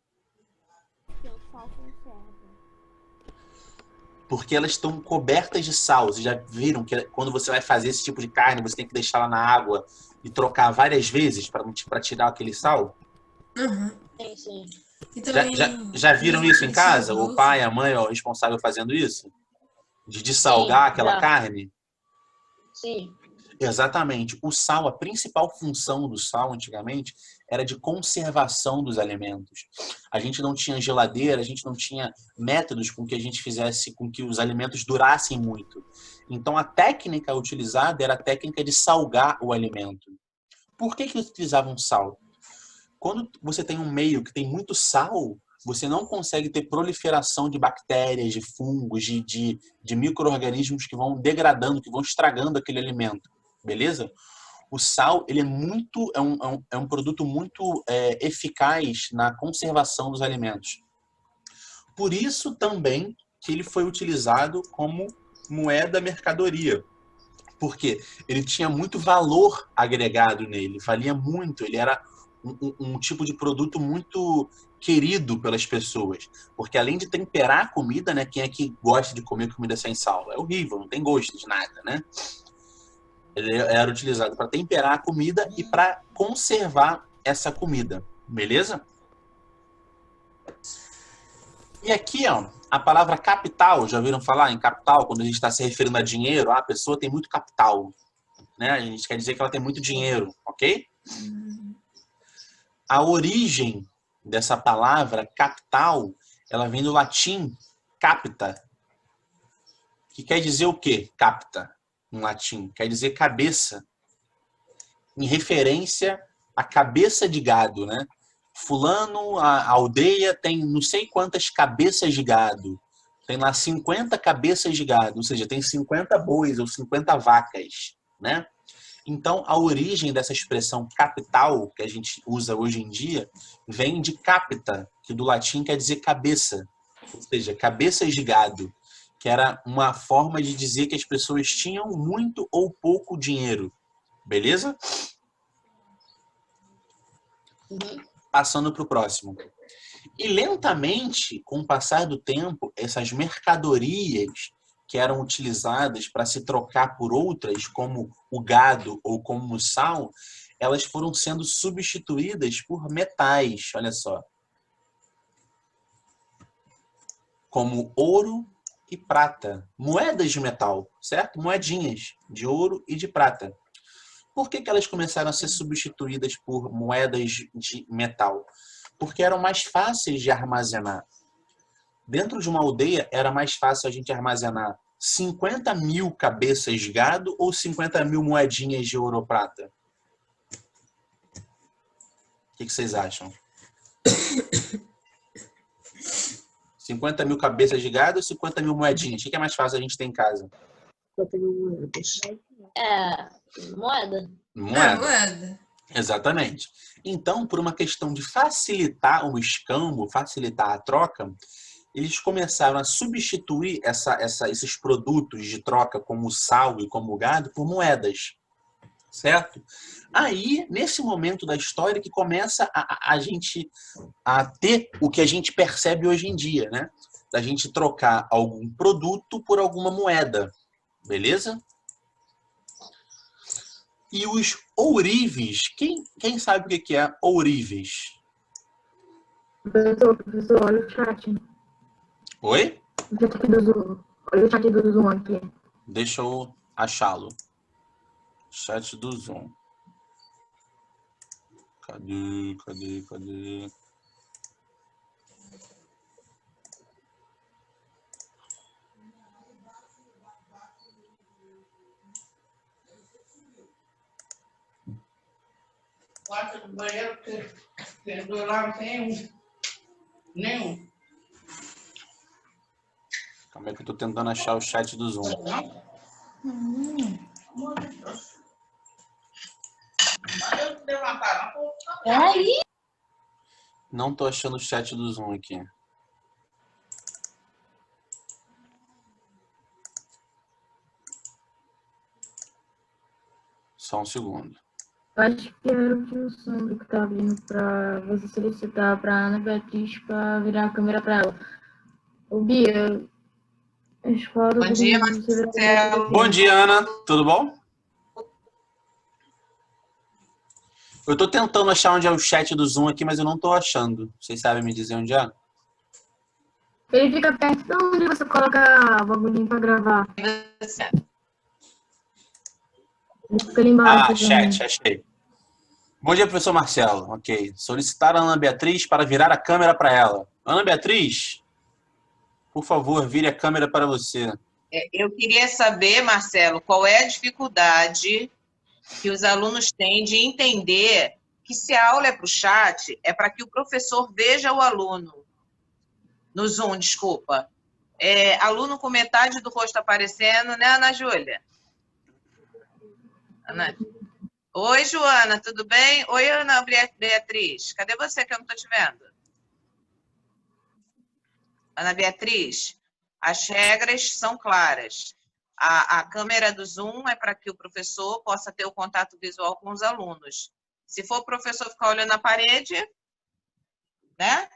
Porque elas estão cobertas de sal. Vocês já viram que quando você vai fazer esse tipo de carne, você tem que deixar ela na água e trocar várias vezes para tirar aquele sal? Uhum. Sim. E também, já viram isso em casa? O pai, a mãe, o responsável fazendo isso? De salgar aquela carne? Sim. Exatamente. O sal, a principal função do sal antigamente era de conservação dos alimentos. A gente não tinha geladeira, a gente não tinha métodos com que a gente fizesse com que os alimentos durassem muito. Então a técnica utilizada era a técnica de salgar o alimento. Por que eles utilizavam sal? Quando você tem um meio que tem muito sal, você não consegue ter proliferação de bactérias, de fungos, de micro-organismos que vão degradando, que vão estragando aquele alimento. Beleza? O sal, ele é um produto muito eficaz na conservação dos alimentos. Por isso também que ele foi utilizado como moeda mercadoria. Porque ele tinha muito valor agregado nele, valia muito, ele era um tipo de produto muito querido pelas pessoas. Porque além de temperar a comida, né? Quem é que gosta de comer comida sem sal? É horrível, não tem gosto de nada, né? Ele era utilizado para temperar a comida e para conservar essa comida. Beleza? E aqui, ó, a palavra capital, já ouviram falar em capital? Quando a gente está se referindo a dinheiro, a pessoa tem muito capital. Né? A gente quer dizer que ela tem muito dinheiro, ok? A origem dessa palavra capital, ela vem do latim capita, que quer dizer o quê? Capta. Em latim, quer dizer cabeça, em referência à cabeça de gado, né? Fulano, a aldeia tem não sei quantas cabeças de gado, tem lá 50 cabeças de gado, ou seja, tem 50 bois ou 50 vacas, né? Então, a origem dessa expressão capital, que a gente usa hoje em dia, vem de capita, que do latim quer dizer cabeça, ou seja, cabeças de gado, que era uma forma de dizer que as pessoas tinham muito ou pouco dinheiro. Beleza? Passando para o próximo. E lentamente, com o passar do tempo, essas mercadorias que eram utilizadas para se trocar por outras, como o gado ou como o sal, elas foram sendo substituídas por metais, olha só. Como ouro e prata, moedas de metal, certo? Moedinhas de ouro e de prata. Por que elas começaram a ser substituídas por moedas de metal? Porque eram mais fáceis de armazenar. Dentro de uma aldeia, era mais fácil a gente armazenar 50 mil cabeças de gado ou 50 mil moedinhas de ouro ou prata? O que vocês acham? 50 mil cabeças de gado ou 50 mil moedinhas? O que é mais fácil a gente ter em casa? Eu tenho moedas. Moeda. Moeda. Moeda. Exatamente. Então, por uma questão de facilitar o escambo, facilitar a troca, eles começaram a substituir esses produtos de troca, como o sal e como o gado, por moedas. Certo? Aí, nesse momento da história, que começa a gente a ter o que a gente percebe hoje em dia, né? Da gente trocar algum produto por alguma moeda. Beleza? E os ourives, quem sabe o que é ourives? Professor, olha o chat. Oi? Olha o chat do Zoom aqui. Deixa eu achá-lo. Chat do Zoom. Cadê? Quarto do banheiro, porque do lado não tem nenhum. Calma aí que eu tô tentando achar o chat do Zoom. Mas eu levantar, Aí, Não tô achando o chat do Zoom aqui. Só um segundo. Eu acho que era o tio Sandro que tá vindo pra você solicitar pra Ana Beatriz pra virar a câmera pra ela. Ô, Bia, a escola Bom dia, Marcelo. Bom dia, Ana. Tudo bom? Eu tô tentando achar onde é o chat do Zoom aqui, mas eu não tô achando. Vocês sabem me dizer onde é? Ele fica perto de onde você coloca o bagulhinho pra gravar. Ele fica ali embaixo. Ah, chat, achei. Bom dia, professor Marcelo. Ok. Solicitar a Ana Beatriz para virar a câmera para ela. Ana Beatriz, por favor, vire a câmera para você. Eu queria saber, Marcelo, qual é a dificuldade que os alunos têm de entender que se a aula é para o chat, é para que o professor veja o aluno. No Zoom, desculpa. Aluno com metade do rosto aparecendo, né, Ana Júlia? Ana... Oi, Joana, tudo bem? Oi, Ana Beatriz. Cadê você que eu não estou te vendo? Ana Beatriz, as regras são claras. A câmera do Zoom é para que o professor possa ter o contato visual com os alunos. Se for o professor ficar olhando a parede, né?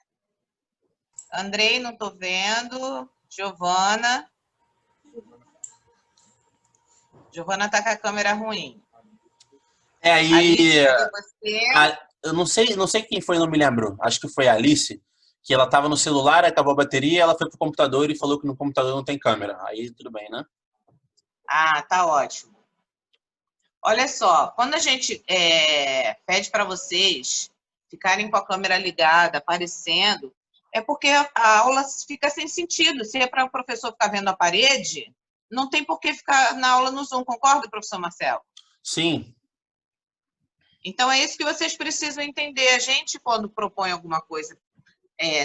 Andrei, não estou vendo. Giovana. Giovana está com a câmera ruim. Aí, Alice, você... eu não sei quem foi, não me lembro. Acho que foi a Alice, que ela estava no celular, acabou a bateria, ela foi pro computador e falou que no computador não tem câmera. Aí tudo bem, né? Ah, tá ótimo. Olha só, quando a gente pede para vocês ficarem com a câmera ligada, aparecendo, é porque a aula fica sem sentido. Se é para o professor ficar vendo a parede, não tem por que ficar na aula no Zoom, concorda, professor Marcelo? Sim. Então, é isso que vocês precisam entender. A gente, quando propõe alguma coisa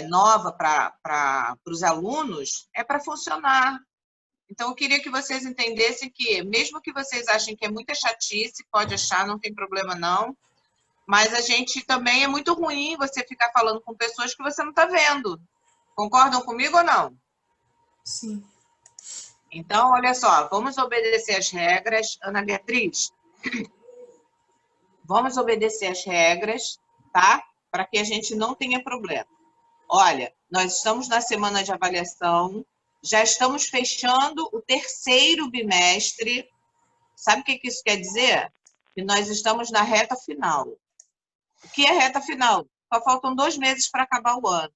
nova para os alunos, é para funcionar. Então, eu queria que vocês entendessem que, mesmo que vocês achem que é muita chatice, pode achar, não tem problema não, mas a gente também é muito ruim você ficar falando com pessoas que você não está vendo. Concordam comigo ou não? Sim. Então, olha só, vamos obedecer as regras. Ana Beatriz, vamos obedecer as regras, tá? Para que a gente não tenha problema. Olha, nós estamos na semana de avaliação, já estamos fechando o 3º bimestre. Sabe o que isso quer dizer? Que nós estamos na reta final. O que é reta final? Só faltam 2 meses para acabar o ano.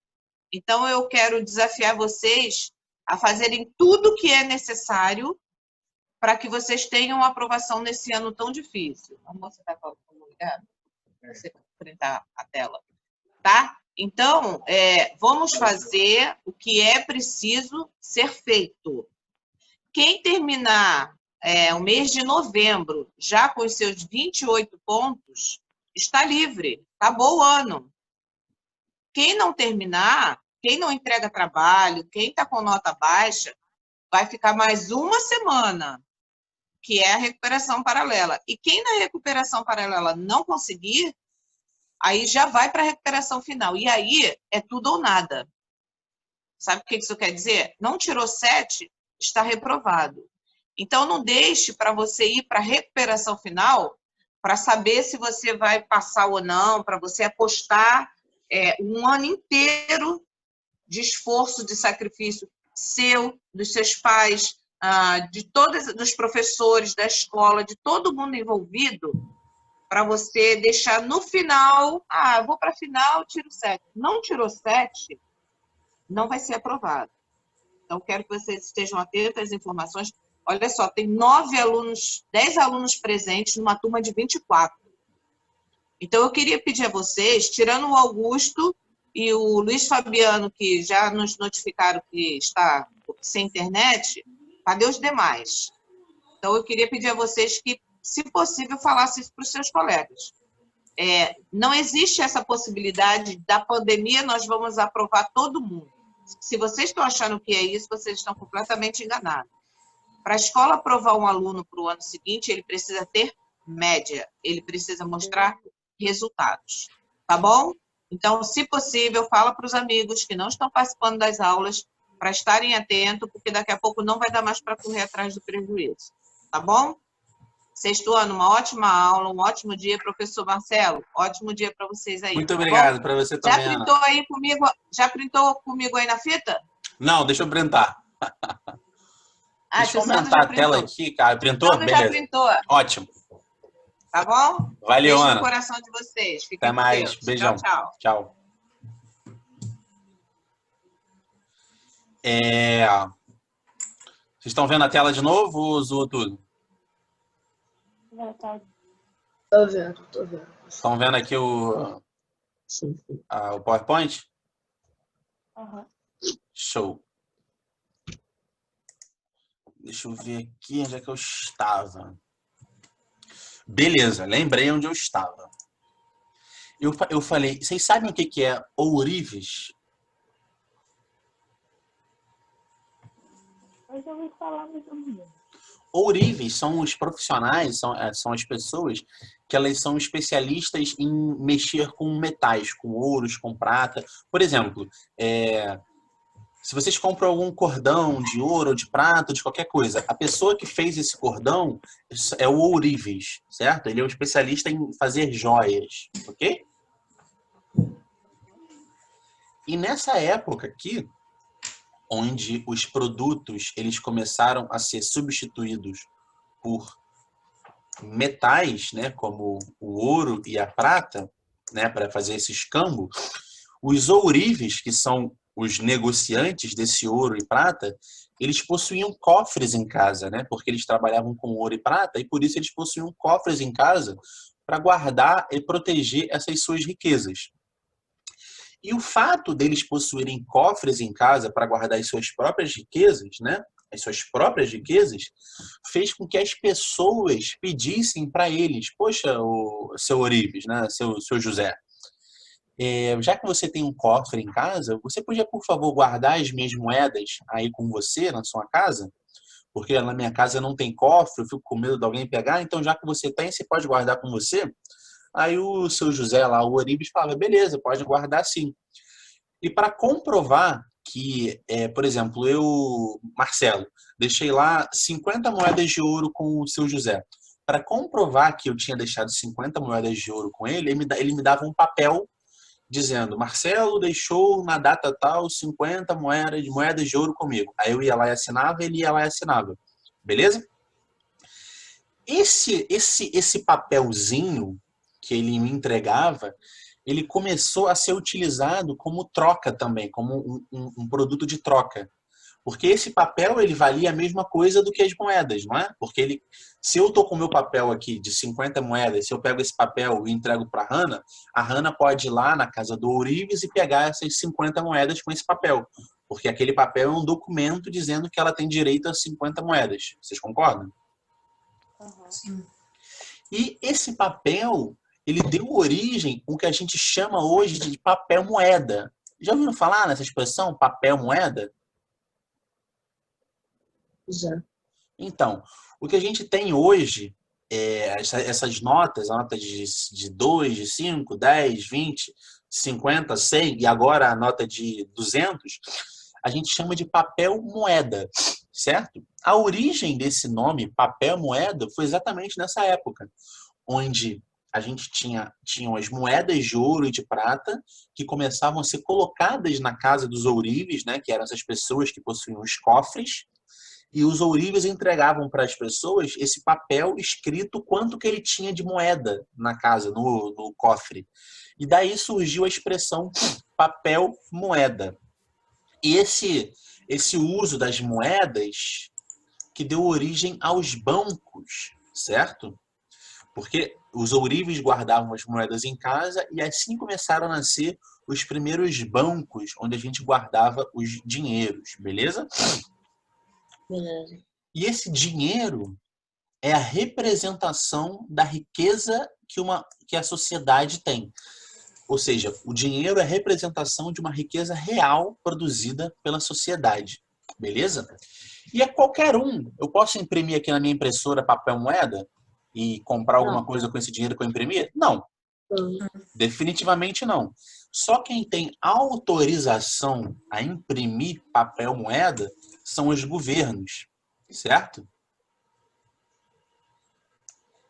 Então, eu quero desafiar vocês a fazerem tudo o que é necessário para que vocês tenham aprovação nesse ano tão difícil. A moça está com o ligado? Você printar a tela. Tá? Então, vamos fazer o que é preciso ser feito. Quem terminar o mês de novembro já com os seus 28 pontos, está livre, acabou o ano. Quem não terminar, quem não entrega trabalho, quem está com nota baixa, vai ficar mais uma semana, que é a recuperação paralela. E quem na recuperação paralela não conseguir, aí já vai para a recuperação final. E aí é tudo ou nada. Sabe o que isso quer dizer? Não tirou 7, está reprovado. Então, não deixe para você ir para a recuperação final para saber se você vai passar ou não, para você apostar um ano inteiro de esforço, de sacrifício seu, dos seus pais, dos professores, da escola, de todo mundo envolvido, para você deixar no final, vou para a final, tiro 7. Não tirou 7, não vai ser aprovado. Então, quero que vocês estejam atentos às informações. Olha só, tem 10 alunos presentes numa turma de 24. Então, eu queria pedir a vocês, tirando o Augusto e o Luiz Fabiano, que já nos notificaram que está sem internet, cadê os demais? Então, eu queria pedir a vocês que, se possível, falassem isso para os seus colegas. Não existe essa possibilidade da pandemia, nós vamos aprovar todo mundo. Se vocês estão achando que é isso, vocês estão completamente enganados. Para a escola aprovar um aluno para o ano seguinte, ele precisa ter média, ele precisa mostrar resultados, tá bom? Então, se possível, fala para os amigos que não estão participando das aulas para estarem atentos, porque daqui a pouco não vai dar mais para correr atrás do prejuízo, tá bom? 6º ano, uma ótima aula, um ótimo dia, professor Marcelo, ótimo dia para vocês aí. Muito tá obrigado para você também, Já printou comigo aí na fita? Não, deixa eu printar. Deixa eu aumentar a tela aqui, cara. Printou? Sandro já Beleza. printou. Ótimo. Tá bom? Valeu, Beijo Ana. no coração de vocês. Fiquem Até com mais. Deus. Beijão. Tchau, tchau. Tchau. Vocês estão vendo a tela de novo ou zoou tudo? Tô vendo, tô vendo. Estão vendo aqui o Sim, sim. o PowerPoint? Aham. Show. Deixa eu ver aqui onde é que eu estava. Beleza, lembrei onde eu estava. Eu falei, vocês sabem o que é ourives? Eu já ouvi falar mais ou menos. Ourives são os profissionais, são as pessoas que elas são especialistas em mexer com metais, com ouros, com prata. Por exemplo, se vocês compram algum cordão de ouro, de prata, de qualquer coisa, a pessoa que fez esse cordão é o ourives, certo? Ele é um especialista em fazer joias, ok? E nessa época aqui, onde os produtos eles começaram a ser substituídos por metais, né, como o ouro e a prata, né, para fazer esse escambo, os ourives, que são os negociantes desse ouro e prata, eles possuíam cofres em casa, né, porque eles trabalhavam com ouro e prata, e por isso eles possuíam cofres em casa para guardar e proteger essas suas riquezas. E o fato deles possuírem cofres em casa para guardar as suas próprias riquezas, né? As suas próprias riquezas, fez com que as pessoas pedissem para eles: poxa, o seu Ourives, né? Seu José, já que você tem um cofre em casa, você podia, por favor, guardar as minhas moedas aí com você na sua casa? Porque na minha casa não tem cofre, eu fico com medo de alguém pegar, então já que você tem, você pode guardar com você? Aí o seu José lá, o Ourives, falava: beleza, pode guardar sim. E para comprovar que, por exemplo, eu, Marcelo, deixei lá 50 moedas de ouro com o seu José. Para comprovar que eu tinha deixado 50 moedas de ouro com ele, ele me dava um papel dizendo: Marcelo deixou na data tal 50 moedas de ouro comigo. Aí eu ia lá e assinava, ele ia lá e assinava. Beleza? Esse papelzinho que ele me entregava, ele começou a ser utilizado como troca também, como um produto de troca. Porque esse papel ele valia a mesma coisa do que as moedas, não é? Porque se eu estou com o meu papel aqui de 50 moedas, se eu pego esse papel e entrego para a Hannah pode ir lá na casa do Ourives e pegar essas 50 moedas com esse papel. Porque aquele papel é um documento dizendo que ela tem direito a 50 moedas. Vocês concordam? Sim. E esse papel, ele deu origem ao que a gente chama hoje de papel moeda. Já ouviram falar nessa expressão, papel moeda? Já. Então, o que a gente tem hoje, essas notas, a nota de 2, de 5, 10, 20, 50, 100 e agora a nota de 200, a gente chama de papel moeda, certo? A origem desse nome, papel moeda, foi exatamente nessa época, onde a gente tinham as moedas de ouro e de prata que começavam a ser colocadas na casa dos ourives, né, que eram essas pessoas que possuíam os cofres, e os ourives entregavam para as pessoas esse papel escrito quanto que ele tinha de moeda na casa, no cofre. E daí surgiu a expressão papel moeda. E esse uso das moedas que deu origem aos bancos, certo? Porque os ourives guardavam as moedas em casa e assim começaram a nascer os primeiros bancos onde a gente guardava os dinheiros, beleza? Beleza. E esse dinheiro é a representação da riqueza que a sociedade tem. Ou seja, o dinheiro é a representação de uma riqueza real produzida pela sociedade, beleza? E é qualquer um. Eu posso imprimir aqui na minha impressora papel moeda e comprar alguma coisa com esse dinheiro que eu imprimir? Não, definitivamente não. Só quem tem autorização a imprimir papel moeda são os governos, certo?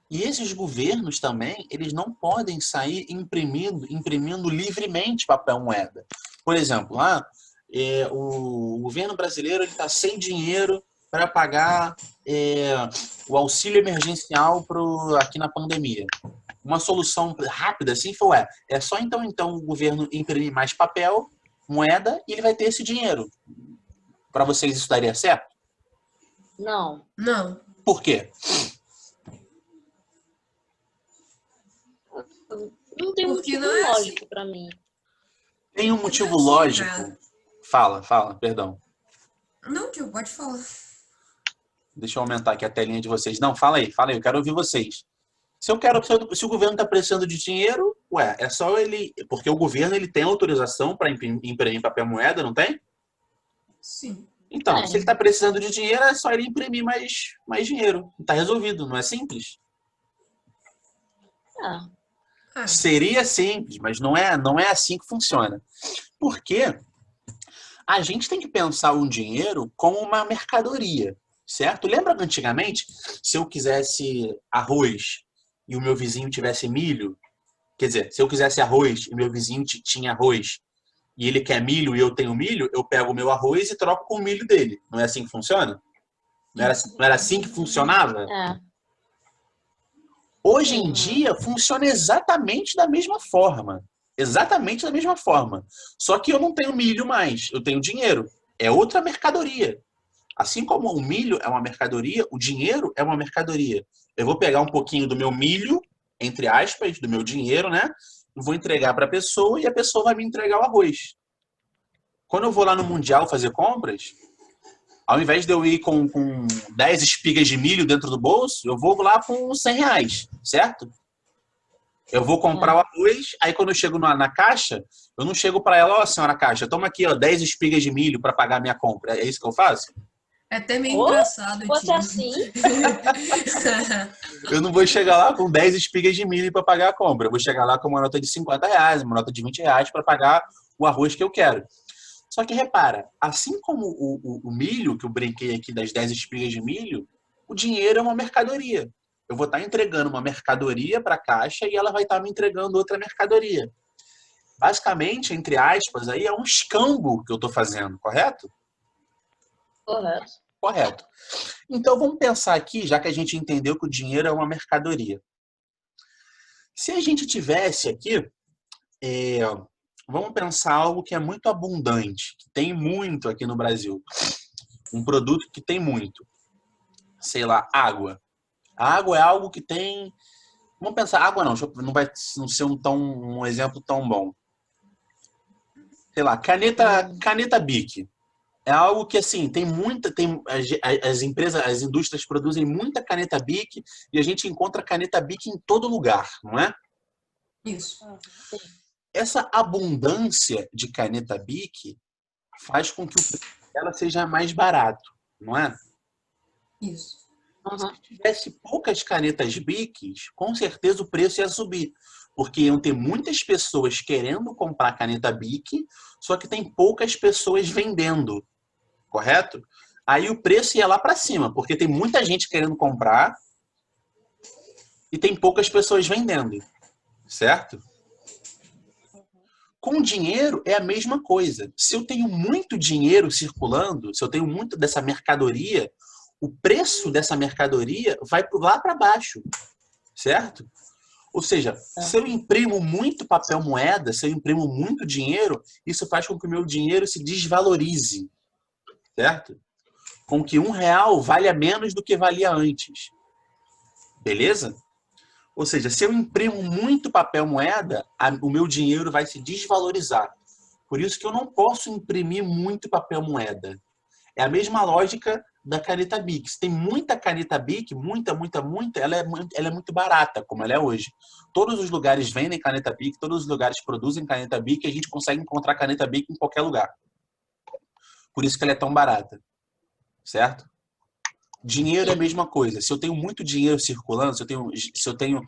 E esses governos também, eles não podem sair imprimindo livremente papel moeda. Por exemplo, o governo brasileiro está sem dinheiro para pagar o auxílio emergencial aqui na pandemia. Uma solução rápida assim foi, é só então o governo imprimir mais papel, moeda, e ele vai ter esse dinheiro. Para vocês isso daria certo? Não. Não. Por quê? Não tem Porque motivo não é assim. lógico pra mim. Tem um motivo Assim, lógico. cara. Fala, perdão. Não, tio, pode falar. Deixa eu aumentar aqui a telinha de vocês. Não, fala aí, eu quero ouvir vocês. Se o governo está precisando de dinheiro, é só ele. Porque o governo ele tem autorização para imprimir papel moeda, não tem? Sim. Então, É. se ele está precisando de dinheiro, é só ele imprimir mais dinheiro. Está resolvido, não é simples? Ah, Ah, Seria simples, mas não é assim que funciona. Porque a gente tem que pensar o dinheiro como uma mercadoria, certo? Lembra que antigamente, se eu quisesse arroz e o meu vizinho tivesse milho, quer dizer, se eu quisesse arroz e meu vizinho tinha arroz e ele quer milho e eu tenho milho, eu pego o meu arroz e troco com o milho dele. Não é assim que funciona? Não era assim que funcionava? é. Hoje em dia, funciona exatamente da mesma forma. Exatamente da mesma forma. Só que eu não tenho milho mais, eu tenho dinheiro. É outra mercadoria. Assim como o milho é uma mercadoria, o dinheiro é uma mercadoria. Eu vou pegar um pouquinho do meu milho, entre aspas, do meu dinheiro, né? Vou entregar para a pessoa e a pessoa vai me entregar o arroz. Quando eu vou lá no Mundial fazer compras, ao invés de eu ir com 10 espigas de milho dentro do bolso, eu vou lá com R$100, certo? Eu vou comprar o arroz, aí quando eu chego na caixa, eu não chego para ela, ó, senhora caixa, toma aqui, ó, 10 espigas de milho para pagar a minha compra. É isso que eu faço? é até meio Ô, engraçado, Se fosse tio. assim, Eu não vou chegar lá com 10 espigas de milho para pagar a compra. Eu vou chegar lá com uma nota de R$50, uma nota de R$20 para pagar o arroz que eu quero. Só que repara, assim como o milho, que eu brinquei aqui das 10 espigas de milho, o dinheiro é uma mercadoria. Eu vou estar entregando uma mercadoria para a caixa e ela vai estar me entregando outra mercadoria. Basicamente, entre aspas, aí é um escambo que eu estou fazendo, correto? correto. Correto. Então vamos pensar aqui, já que a gente entendeu que o dinheiro é uma mercadoria. Se a gente tivesse aqui, vamos pensar algo que é muito abundante, que tem muito aqui no Brasil. Um produto que tem muito. Sei lá, água. A água é algo que tem... Vamos pensar, água não vai não ser um exemplo tão bom. Sei lá, caneta Bic. É algo que, assim, as empresas, as indústrias produzem muita caneta Bic e a gente encontra caneta Bic em todo lugar, não é? Isso. Essa abundância de caneta Bic faz com que o preço dela seja mais barato, não é? Isso. Se tivesse poucas canetas Bics, com certeza o preço ia subir. Porque iam ter muitas pessoas querendo comprar caneta Bic, só que tem poucas pessoas vendendo. Correto? Aí o preço ia lá para cima, porque tem muita gente querendo comprar e tem poucas pessoas vendendo. Certo? Com dinheiro é a mesma coisa. Se eu tenho muito dinheiro circulando, se eu tenho muito dessa mercadoria, o preço dessa mercadoria vai lá para baixo. Certo? Ou seja, se eu imprimo muito papel moeda, se eu imprimo muito dinheiro, isso faz com que o meu dinheiro se desvalorize. Certo? Com que R$1 valha menos do que valia antes. Beleza? Ou seja, se eu imprimo muito papel moeda, o meu dinheiro vai se desvalorizar. Por isso que eu não posso imprimir muito papel moeda. É a mesma lógica da caneta Bic. Se tem muita caneta Bic, muita, ela é muito barata, como ela é hoje. Todos os lugares vendem caneta Bic, todos os lugares produzem caneta Bic e a gente consegue encontrar caneta Bic em qualquer lugar. Por isso que ela é tão barata. Certo? Dinheiro é a mesma coisa. Se eu tenho muito dinheiro circulando, se eu tenho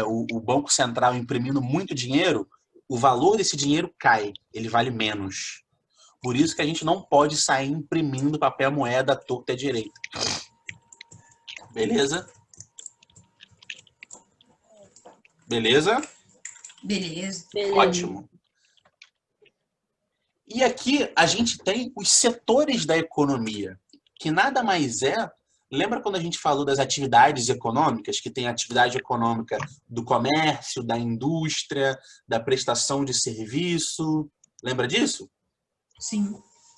o Banco Central imprimindo muito dinheiro, o valor desse dinheiro cai. Ele vale menos. Por isso que a gente não pode sair imprimindo papel moeda à torta e à direita. Beleza? Beleza? Beleza. Ótimo. E aqui a gente tem os setores da economia, que nada mais é... Lembra quando a gente falou das atividades econômicas, que tem a atividade econômica do comércio, da indústria, da prestação de serviço? Lembra disso? Sim.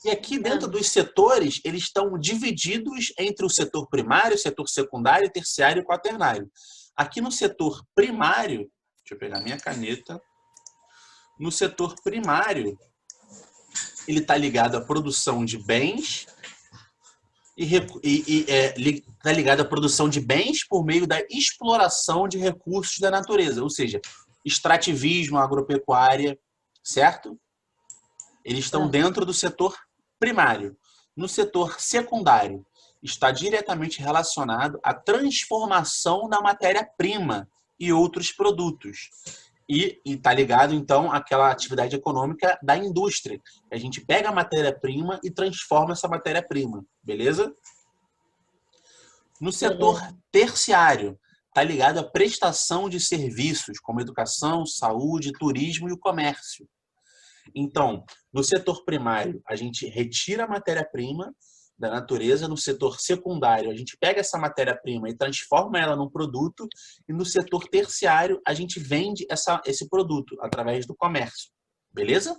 E aqui dentro dos setores, eles estão divididos entre o setor primário, setor secundário, terciário e quaternário. Aqui no setor primário, Deixa eu pegar minha caneta. No setor primário, ele está ligado à produção de bens está ligado à produção de bens por meio da exploração de recursos da natureza, ou seja, extrativismo, agropecuária, certo? Eles estão dentro do setor primário. No setor secundário, está diretamente relacionado à transformação da matéria-prima e outros produtos. E está ligado, então, àquela atividade econômica da indústria. A gente pega a matéria-prima e transforma essa matéria-prima, beleza? No setor terciário, está ligado à prestação de serviços, como educação, saúde, turismo e o comércio. Então, no setor primário, a gente retira a matéria-prima da natureza. No setor secundário, a gente pega essa matéria-prima e transforma ela num produto. E no setor terciário, a gente vende esse produto através do comércio. Beleza?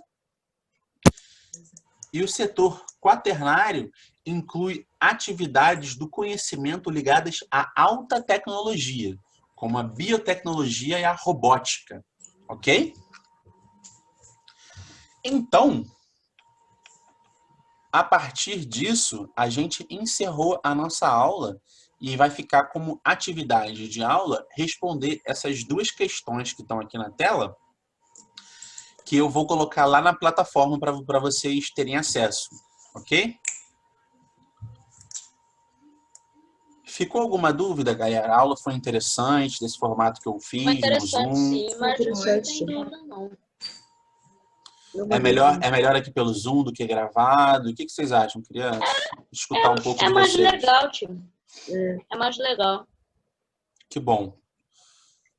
E o setor quaternário inclui atividades do conhecimento ligadas à alta tecnologia, como a biotecnologia e a robótica. Ok? Então, a partir disso, a gente encerrou a nossa aula e vai ficar como atividade de aula responder essas duas questões que estão aqui na tela, que eu vou colocar lá na plataforma para vocês terem acesso, ok? Ficou alguma dúvida, galera? A aula foi interessante, desse formato que eu fiz Foi no interessante, Zoom? sim, mas não Interessante, tem sim. dúvida, não. É melhor aqui pelo Zoom do que gravado? O que vocês acham? Queria escutar um pouco É de mais vocês. legal, tio. É mais legal. Que bom.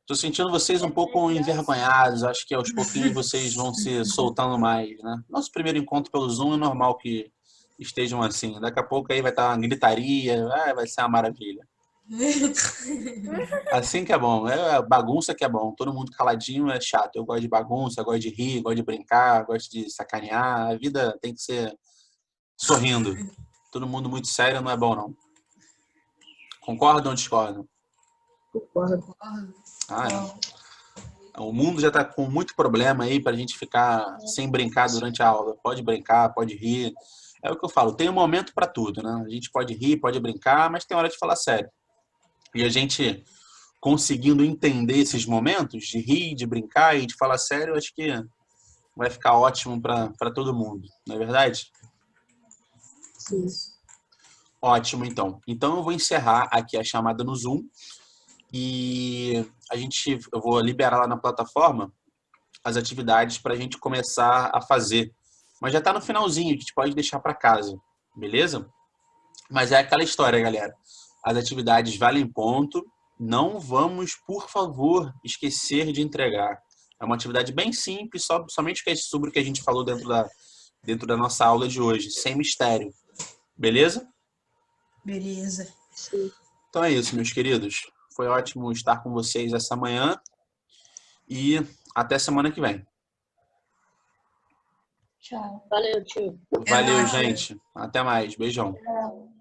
Estou sentindo vocês um pouco envergonhados. Acho que aos pouquinhos vocês vão se soltando mais, né? Nosso primeiro encontro pelo Zoom é normal que estejam assim. Daqui a pouco aí vai estar uma gritaria, vai ser uma maravilha. Assim que é bom. É bagunça que é bom. Todo mundo caladinho é chato. Eu gosto de bagunça, gosto de rir, gosto de brincar, gosto de sacanear. A vida tem que ser sorrindo. Todo mundo muito sério não é bom, não. Concordam ou discordam? Concordo. Ah, é. O mundo já está com muito problema aí para a gente ficar sem brincar durante a aula. Pode brincar, pode rir. É o que eu falo, tem um momento para tudo, né? A gente pode rir, pode brincar, mas tem hora de falar sério. E a gente conseguindo entender esses momentos de rir, de brincar e de falar sério, acho que vai ficar ótimo para todo mundo. Não é verdade? Sim. Ótimo, então. Então eu vou encerrar aqui a chamada no Zoom e eu vou liberar lá na plataforma as atividades para a gente começar a fazer. Mas já está no finalzinho, a gente pode deixar para casa, beleza? Mas é aquela história, galera. As atividades valem ponto. Não vamos, por favor, esquecer de entregar. É uma atividade bem simples, somente sobre o que a gente falou dentro da nossa aula de hoje, sem mistério. Beleza? Beleza. Sim. Então é isso, meus queridos. Foi ótimo estar com vocês essa manhã e até semana que vem. Tchau. Valeu, tio. Valeu, nóis. gente. Até mais. Beijão. Tchau.